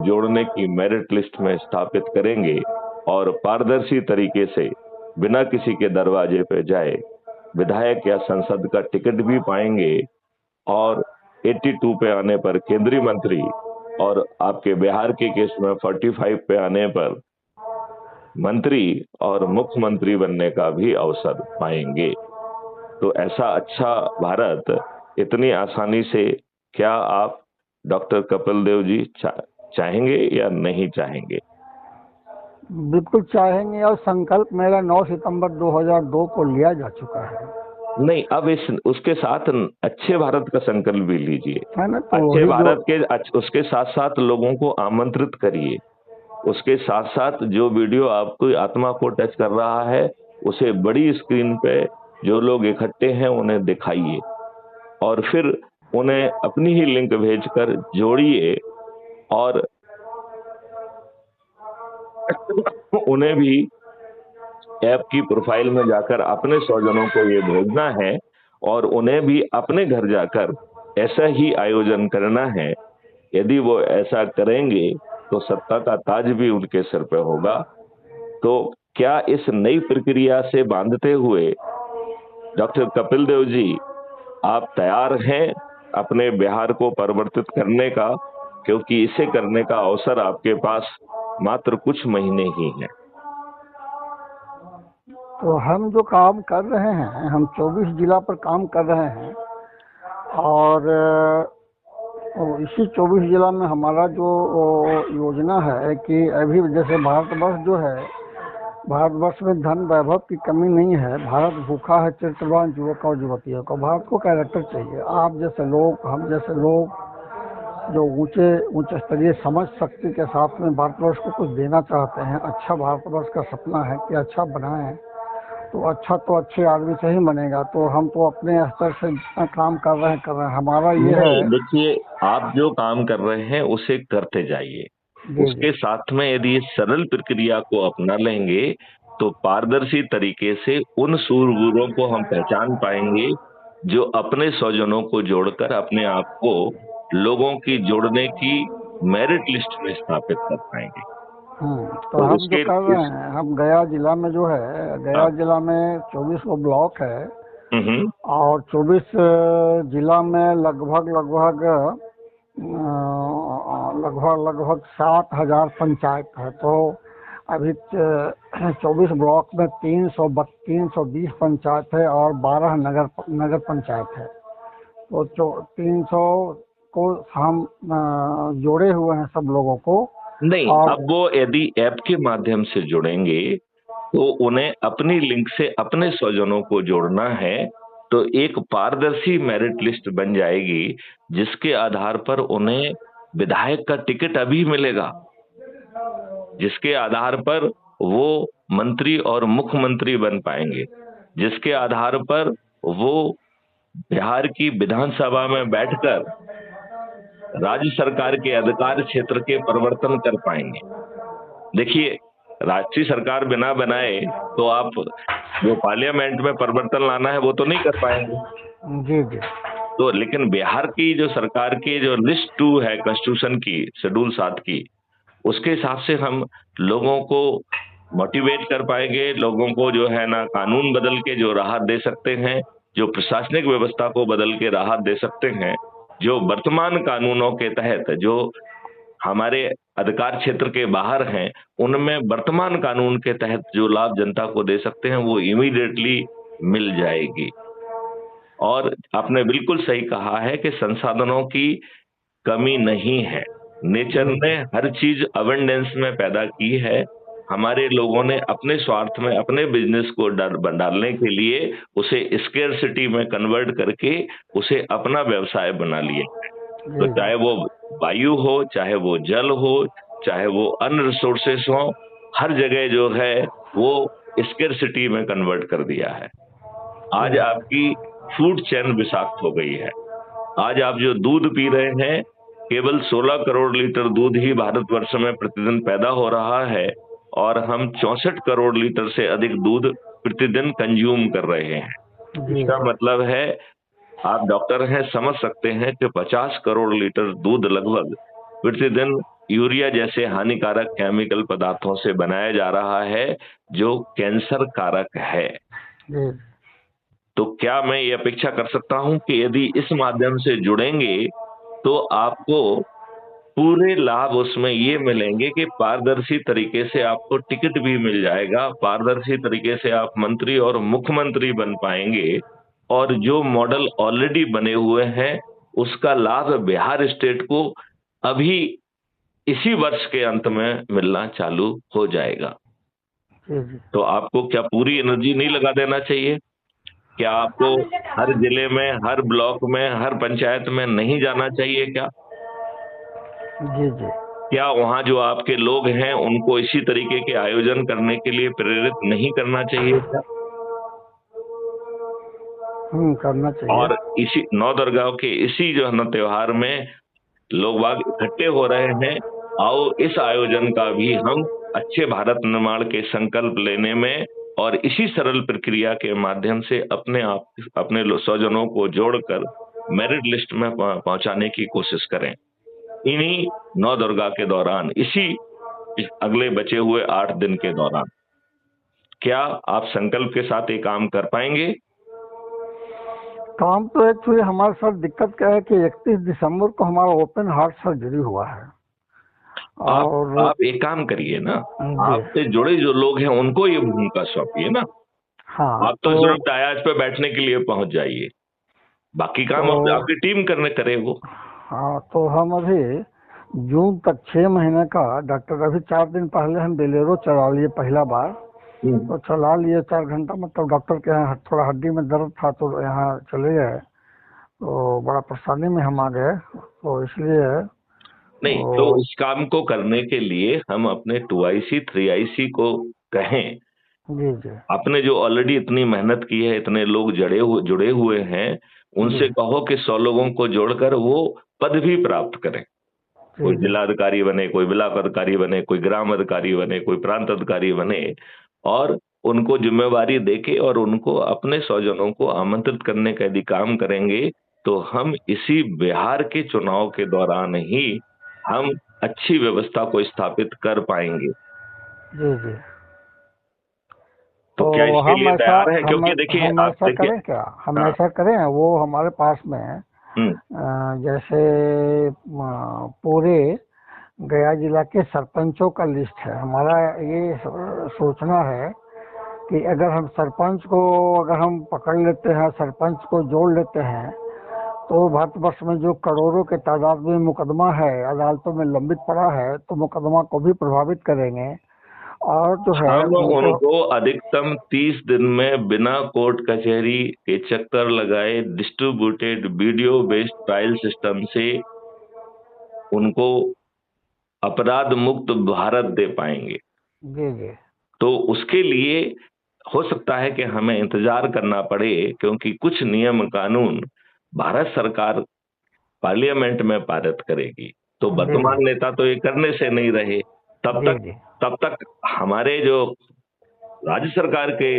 जोड़ने की merit list में स्थापित करेंगे और पारदर्शी तरीके से बिना किसी के दरवाजे पे जाए विधायक या संसद का टिकट भी पाएंगे और 82 पे आने पर केंद्रीय मंत्री और आपके बिहार के केस में 45 पे आने पर मंत्री और मुख्यमंत्री बनने का भी अवसर पाएंगे। तो ऐसा अच्छा भारत इतनी आसानी से क्या आप डॉक्टर कपिल देव जी चाहेंगे या नहीं चाहेंगे? बिल्कुल चाहेंगे, और संकल्प मेरा 9 सितंबर 2002 को लिया जा चुका है। नहीं, अब इस उसके साथ अच्छे भारत का संकल्प भी लीजिए। है ना, तो अच्छे वही जो भारत के उसके साथ साथ लोगों को आमंत्रित करिए। उसके साथ साथ जो वीडियो आपको आत्मा को टच कर रहा है उसे बड़ी स्क्रीन पे जो लोग इकट्ठे हैं उन्हें दिखाइए और फिर उन्हें अपनी ही लिंक भेजकर जोड़िए और उन्हें भी ऐप की प्रोफाइल में जाकर अपने स्वजनों को ये भेजना है और उन्हें भी अपने घर जाकर ऐसा ही आयोजन करना है। यदि वो ऐसा करेंगे तो सत्ता का ताज भी उनके सिर पे होगा। तो क्या इस नई प्रक्रिया से बांधते हुए डॉक्टर कपिल देव जी आप तैयार हैं अपने बिहार को परिवर्तित करने का? क्योंकि इसे करने का अवसर आपके पास मात्र कुछ महीने ही हैं। तो हम जो काम कर रहे हैं, हम 24 जिला पर काम कर रहे हैं और इसी 24 जिला में हमारा जो योजना है कि अभी जैसे भारतवर्ष जो है, भारतवर्ष में धन वैभव की कमी नहीं है। भारत भूखा है चरित्रवान युवक और युवतियों को। भारत को कैरेक्टर चाहिए। आप जैसे लोग, हम जैसे लोग जो उच्च स्तरीय समझ शक्ति के साथ में भारतवर्ष को कुछ देना चाहते हैं, अच्छा भारतवर्ष का सपना है कि अच्छा बनाएं, तो अच्छा तो अच्छे आदमी से ही बनेगा। तो हम तो अपने स्तर से जितना काम कर रहे हैं हमारा ये है। देखिए, आप जो काम कर रहे हैं उसे करते जाइए। उसके साथ में यदि इस सरल प्रक्रिया को अपना लेंगे तो पारदर्शी तरीके से उन सूरवीरों को हम पहचान पाएंगे जो अपने स्वजनों को जोड़कर अपने आप को लोगों की जोड़ने की मेरिट लिस्ट में स्थापित कर पाएंगे। तो हम जो कर रहे हैं, हम गया जिला में जो है, गया जिला में 24 को ब्लॉक है और 24 जिला में लगभग 7,000 पंचायत है। तो अभी 24 ब्लॉक में 320 पंचायत है और 12 नगर पंचायत है। तो 300 को हम जोड़े हुए हैं सब लोगों को। नहीं, अब वो यदि ऐप के माध्यम से जुड़ेंगे तो उन्हें अपनी लिंक से अपने स्वजनों को जोड़ना है। तो एक पारदर्शी मेरिट लिस्ट बन जाएगी जिसके आधार पर उन्हें विधायक का टिकट अभी मिलेगा, जिसके आधार पर वो मंत्री और मुख्यमंत्री बन पाएंगे, जिसके आधार पर वो बिहार की विधानसभा में बैठकर राज्य सरकार के अधिकार क्षेत्र के परिवर्तन कर पाएंगे। देखिए, राष्ट्रीय सरकार बिना बनाए तो आप जो पार्लियामेंट में परिवर्तन लाना है वो तो नहीं कर पाएंगे। जी जी। तो लेकिन बिहार की जो सरकार की जो लिस्ट 2 है कॉन्स्टिट्यूशन की, शेड्यूल 7 की, उसके हिसाब से हम लोगों को मोटिवेट कर पाएंगे, लोगों को जो है ना कानून बदल के जो राहत दे सकते हैं, जो प्रशासनिक व्यवस्था को बदल के राहत दे सकते हैं, जो वर्तमान कानूनों के तहत जो हमारे अधिकार क्षेत्र के बाहर हैं, उनमें वर्तमान कानून के तहत जो लाभ जनता को दे सकते हैं वो इमीडिएटली मिल जाएगी। और आपने बिल्कुल सही कहा है कि संसाधनों की कमी नहीं है। नेचर ने हर चीज अबंडेंस में पैदा की है। हमारे लोगों ने अपने स्वार्थ में अपने बिजनेस को डालने के लिए उसे स्केर्सिटी में कन्वर्ट करके उसे अपना व्यवसाय बना लिया है। तो चाहे वो वायु हो, चाहे वो जल हो, चाहे वो अन्य रिसोर्सेस हो, हर जगह जो है वो स्केर्सिटी में कन्वर्ट कर दिया है। आज आपकी फूड चेन विषाक्त हो गई है। आज आप जो दूध पी रहे हैं, केवल 16 करोड़ लीटर दूध ही भारतवर्ष में प्रतिदिन पैदा हो रहा है और हम 64 करोड़ लीटर से अधिक दूध प्रतिदिन कंज्यूम कर रहे हैं। इसका मतलब है, आप डॉक्टर हैं, समझ सकते हैं कि 50 करोड़ लीटर दूध लगभग प्रतिदिन यूरिया जैसे हानिकारक केमिकल पदार्थों से बनाया जा रहा है जो कैंसर कारक है। जी तो क्या मैं ये अपेक्षा कर सकता हूं कि यदि इस माध्यम से जुड़ेंगे तो आपको पूरे लाभ उसमें ये मिलेंगे कि पारदर्शी तरीके से आपको टिकट भी मिल जाएगा, पारदर्शी तरीके से आप मंत्री और मुख्यमंत्री बन पाएंगे, और जो मॉडल ऑलरेडी बने हुए हैं उसका लाभ बिहार स्टेट को अभी इसी वर्ष के अंत में मिलना चालू हो जाएगा। जी जी तो आपको क्या पूरी एनर्जी नहीं लगा देना चाहिए? क्या आपको हर जिले में, हर ब्लॉक में, हर पंचायत में नहीं जाना चाहिए क्या? जी जी। क्या वहां जो आपके लोग हैं उनको इसी तरीके के आयोजन करने के लिए प्रेरित नहीं करना चाहिए क्या? करना चाहिए। और इसी नौ दुर्गाओं के इसी जो है ना त्योहार में लोग बाग इकट्ठे हो रहे हैं। आओ इस आयोजन का भी हम अच्छे भारत निर्माण के संकल्प लेने में और इसी सरल प्रक्रिया के माध्यम से अपने आप अपने स्वजनों को जोड़कर मेरिट लिस्ट में पहुंचाने की कोशिश करें। इन्हीं नौ दुर्गा के दौरान, इस अगले बचे हुए 8 दिन के दौरान क्या आप संकल्प के साथ ये काम कर पाएंगे? काम तो एक्चुअली हमारे साथ दिक्कत क्या है कि 31 दिसंबर को हमारा ओपन हार्ट सर्जरी हुआ है। और आप एक काम करिए ना, जी आपसे जुड़े जो लोग हैं उनको ये भूमिका सौंपिए ना। हाँ आप तो सिर्फ डायाज पे बैठने के लिए पहुंच जाइए, बाकी काम आपकी टीम करने करे वो। हाँ, तो हम अभी जून तक 6 महीने का डॉक्टर, अभी 4 दिन पहले हम बेलेरो चला लिए पहला बार। तो चला लिए 4 घंटा, मतलब डॉक्टर के यहाँ थोड़ा हड्डी में दर्द था तो यहाँ चले गए, तो बड़ा परेशानी में हम आ गए, तो इसलिए नहीं तो इस काम को करने के लिए हम अपने 2IC 3IC को कहें, जी जी आपने जो ऑलरेडी इतनी मेहनत की है, इतने लोग जुड़े हुए हैं, उनसे कहो कि 100 लोगों को जोड़कर वो पद भी प्राप्त करें। कोई जिलाधिकारी बने, कोई ब्लॉक अधिकारी बने, कोई ग्राम अधिकारी बने, कोई प्रांत अधिकारी बने, और उनको जिम्मेवारी देके और उनको अपने स्वजनों को आमंत्रित करने का यदि काम करेंगे तो हम इसी बिहार के चुनाव के दौरान ही हम अच्छी व्यवस्था को स्थापित कर पाएंगे। जी जी। तो क्या इसके लिए तैयार है? क्योंकि देखिए हम आप ऐसा देखिए, करें क्या, हम ऐसा करें, वो हमारे पास में जैसे पूरे गया जिला के सरपंचों का लिस्ट है। हमारा ये सोचना है कि अगर हम सरपंच को, अगर हम पकड़ लेते हैं, सरपंच को जोड़ लेते हैं, तो भारतवर्ष में जो करोड़ों के तादाद में मुकदमा है, अदालतों में लंबित पड़ा है, तो मुकदमा को भी प्रभावित करेंगे। और जो है हम उनको अधिकतम 30 दिन में बिना कोर्ट कचहरी के चक्कर लगाए distributed video based trial system से उनको अपराध मुक्त भारत दे पाएंगे। जी जी। तो उसके लिए हो सकता है कि हमें इंतजार करना पड़े, क्योंकि कुछ नियम कानून भारत सरकार पार्लियामेंट में पारित करेगी, तो वर्तमान नेता तो ये करने से नहीं रहे। तब तक हमारे जो राज्य सरकार के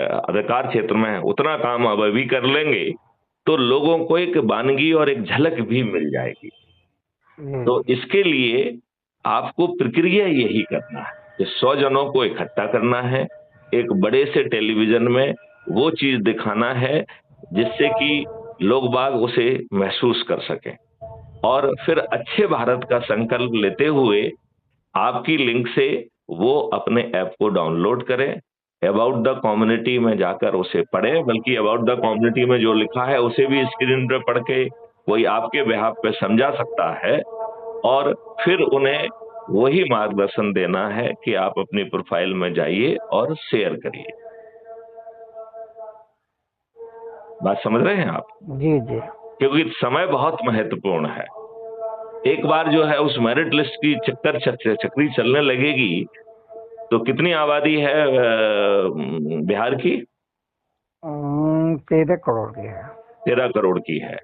अधिकार क्षेत्र में है उतना काम अब अभी कर लेंगे तो लोगों को एक वानगी और एक झलक भी मिल जाएगी। तो इसके लिए आपको प्रक्रिया यही करना है कि 100 जनों को इकट्ठा करना है, एक बड़े से टेलीविजन में वो चीज दिखाना है जिससे कि लोग बाग उसे महसूस कर सकें, और फिर अच्छे भारत का संकल्प लेते हुए आपकी लिंक से वो अपने ऐप को डाउनलोड करें, अबाउट द कम्युनिटी में जाकर उसे पढ़ें, बल्कि अबाउट द कम्युनिटी में जो लिखा है उसे भी स्क्रीन पर पढ़ के कोई आपके बिहाफ पे समझा सकता है, और फिर उन्हें वही मार्गदर्शन देना है कि आप अपनी प्रोफाइल में जाइए और शेयर करिए। बात समझ रहे हैं आप? जी जी। क्योंकि समय बहुत महत्वपूर्ण है। एक बार जो है उस मेरिट लिस्ट की चक्री चलने लगेगी तो कितनी आबादी है बिहार की? 13 करोड़ की है। 13 करोड़ की है।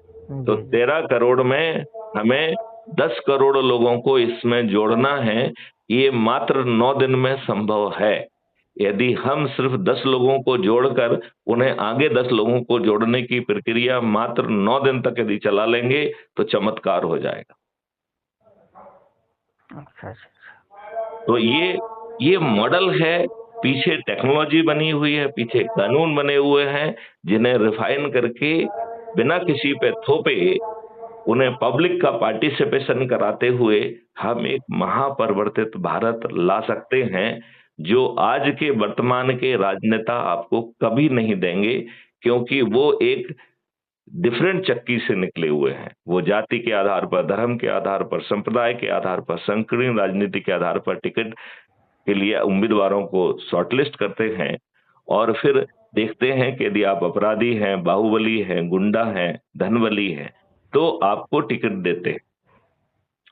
तो 13 करोड़ में हमें 10 करोड़ लोगों को इसमें जोड़ना है। ये मात्र 9 दिन में संभव है। यदि हम सिर्फ 10 लोगों को जोड़कर उन्हें आगे 10 लोगों को जोड़ने की प्रक्रिया मात्र 9 दिन तक यदि चला लेंगे तो चमत्कार हो जाएगा। अच्छा अच्छा। तो ये मॉडल है, पीछे टेक्नोलॉजी बनी हुई है, पीछे कानून बने हुए हैं, जिन्हें रिफाइन करके बिना किसी पे थोपे उन्हें पब्लिक का पार्टिसिपेशन कराते हुए हम एक महापरिवर्तित भारत ला सकते हैं, जो आज के वर्तमान के राजनेता आपको कभी नहीं देंगे, क्योंकि वो एक डिफरेंट चक्की से निकले हुए हैं। वो जाति के आधार पर, धर्म के आधार पर, संप्रदाय के आधार पर, संकीर्ण राजनीति के आधार पर टिकट के लिए उम्मीदवारों को शॉर्टलिस्ट करते हैं, और फिर देखते हैं कि यदि आप अपराधी हैं, बाहुबली हैं, गुंडा हैं, धनबली हैं, तो आपको टिकट देते हैं।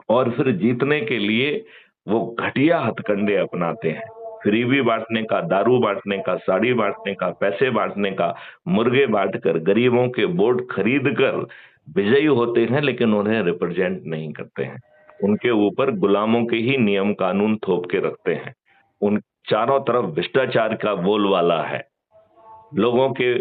और फिर जीतने के लिए वो घटिया हथकंडे अपनाते हैं, फ्रीबी बांटने का, दारू बांटने का, साड़ी बांटने का, पैसे बांटने का, मुर्गे बांटकर, गरीबों के वोट खरीद कर विजयी होते हैं, लेकिन उन्हें रिप्रेजेंट नहीं करते हैं। उनके ऊपर गुलामों के ही नियम कानून थोप के रखते हैं। उन चारों तरफ भ्रष्टाचार का बोलबाला है। लोगों के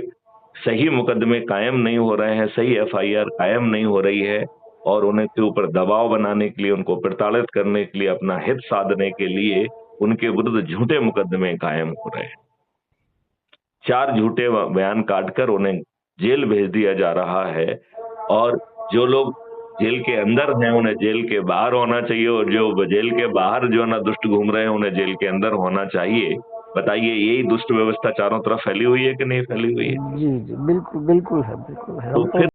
सही मुकदमे कायम नहीं हो रहे हैं, सही एफआईआर कायम नहीं हो रही है, और उन्हें के ऊपर दबाव बनाने के लिए, उनको प्रताड़ित करने के लिए, अपना हित साधने के लिए उनके विरुद्ध झूठे मुकदमे कायम हो रहे हैं। 4 झूठे बयान काटकर उन्हें जेल भेज दिया जा रहा है, और जो लोग जेल के अंदर हैं उन्हें जेल के बाहर होना चाहिए, और जो जेल के बाहर जो ना दुष्ट घूम रहे हैं उन्हें जेल के अंदर होना चाहिए। बताइए, यही दुष्ट व्यवस्था चारों तरफ फैली हुई है कि नहीं फैली हुई है? जी जी, बिल्कुल बिल्कुल है, बिल्कुल है। तो हम तो फिर